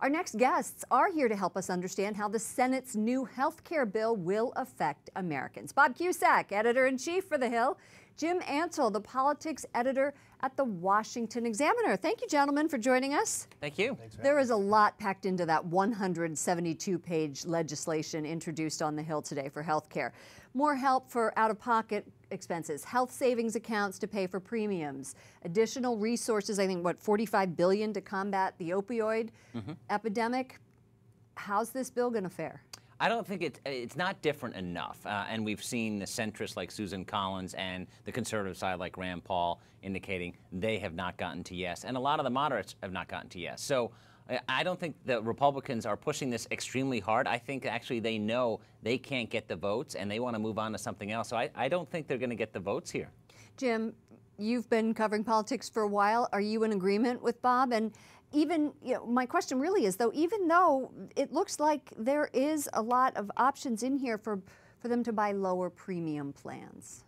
Our next guests are here to help us understand how the Senate's new health care bill will affect Americans. Bob Cusack, editor-in-chief for The Hill. Jim Antle, the politics editor at the Washington Examiner. Thank you, gentlemen, for joining us. Thank you. There is a lot packed into that 172-page legislation introduced on The Hill today for health care. More help for out-of-pocket expenses, health savings accounts to pay for premiums, additional resources, I think, $45 billion to combat the opioid epidemic. How's this bill going to fare? I don't think it's not different enough, and we've seen the centrists like Susan Collins and the conservative side like Rand Paul indicating they have not gotten to yes, and a lot of the moderates have not gotten to yes. So I don't think the Republicans are pushing this extremely hard. I think actually they know they can't get the votes and they want to move on to something else. So I don't think they're going to get the votes here. Jim, you've been covering politics for a while. Are you in agreement with Bob? And even, my question really is, though, even though it looks like there is a lot of options in here for them to buy lower premium plans.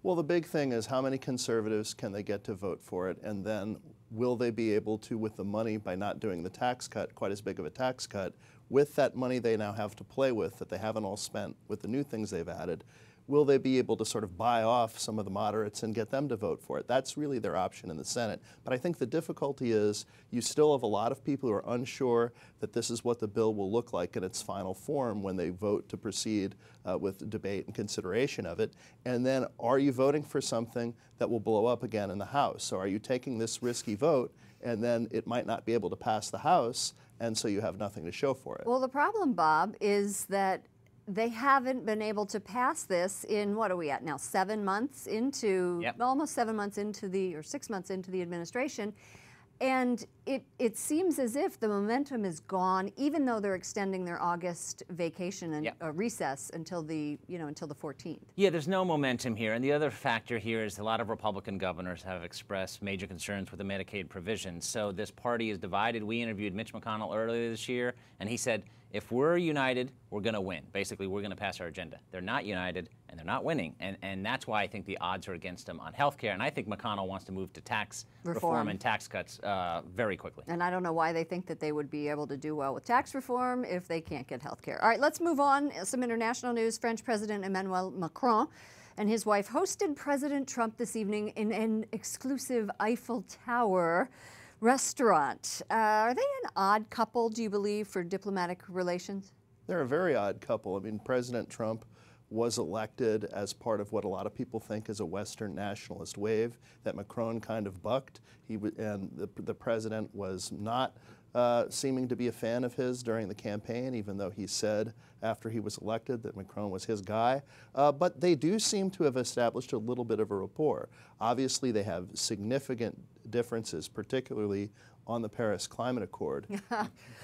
Well, the big thing is how many conservatives can they get to vote for it, and then will they be able to, with the money, by not doing the tax cut, quite as big of a tax cut, with that money they now have to play with that they haven't all spent with the new things they've added, will they be able to sort of buy off some of the moderates and get them to vote for it? That's really their option in the Senate. But I think the difficulty is you still have a lot of people who are unsure that this is what the bill will look like in its final form when they vote to proceed with debate and consideration of it. And then are you voting for something that will blow up again in the House? So are you taking this risky vote and then it might not be able to pass the House, and so you have nothing to show for it? Well, the problem, Bob, is that they haven't been able to pass this in, what are we at now, 7 months into, almost 7 months into or 6 months into the administration. And it seems as if the momentum is gone, even though they're extending their August vacation and recess until the, until the 14th. Yeah, there's no momentum here. And the other factor here is a lot of Republican governors have expressed major concerns with the Medicaid provisions. So this party is divided. We interviewed Mitch McConnell earlier this year, and he said, if we're united, we're going to win. Basically, we're going to pass our agenda. They're not united, and they're not winning. And that's why I think the odds are against them on health care. And I think McConnell wants to move to tax reform and tax cuts very quickly. And I don't know why they think that they would be able to do well with tax reform if they can't get health care. All right, let's move on. Some international news. French President Emmanuel Macron and his wife hosted President Trump this evening in an exclusive Eiffel Tower restaurant. Are they an odd couple, do you believe, for diplomatic relations? They're a very odd couple. I mean, President Trump was elected as part of what a lot of people think is a Western nationalist wave that Macron kind of bucked. And the president was not seeming to be a fan of his during the campaign, even though he said after he was elected that Macron was his guy. But they do seem to have established a little bit of a rapport. Obviously, they have significant differences, particularly on the Paris Climate Accord.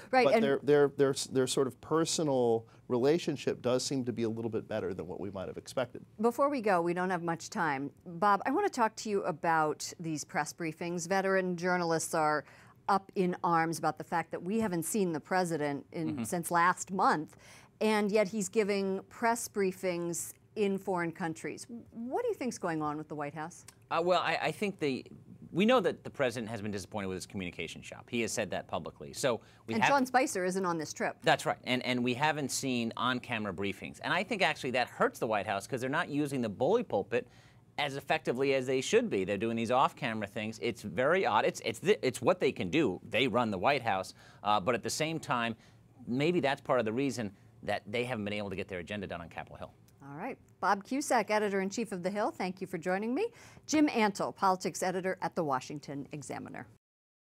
Right, but their sort of personal relationship does seem to be a little bit better than what we might have expected. Before we go, we don't have much time. Bob, I want to talk to you about these press briefings. Veteran journalists are up in arms about the fact that we haven't seen the president since last month, and yet he's giving press briefings in foreign countries. What do you think's going on with the White House? Well, I think we know that the president has been disappointed with his communication shop. He has said that publicly. So Sean Spicer isn't on this trip. That's right. And we haven't seen on-camera briefings. And I think actually that hurts the White House because they're not using the bully pulpit as effectively as they should be. They're doing these off-camera things. It's very odd. It's what they can do. They run the White House. But at the same time, maybe that's part of the reason that they haven't been able to get their agenda done on Capitol Hill. All right. Bob Cusack, editor-in-chief of The Hill, thank you for joining me. Jim Antle, politics editor at the Washington Examiner.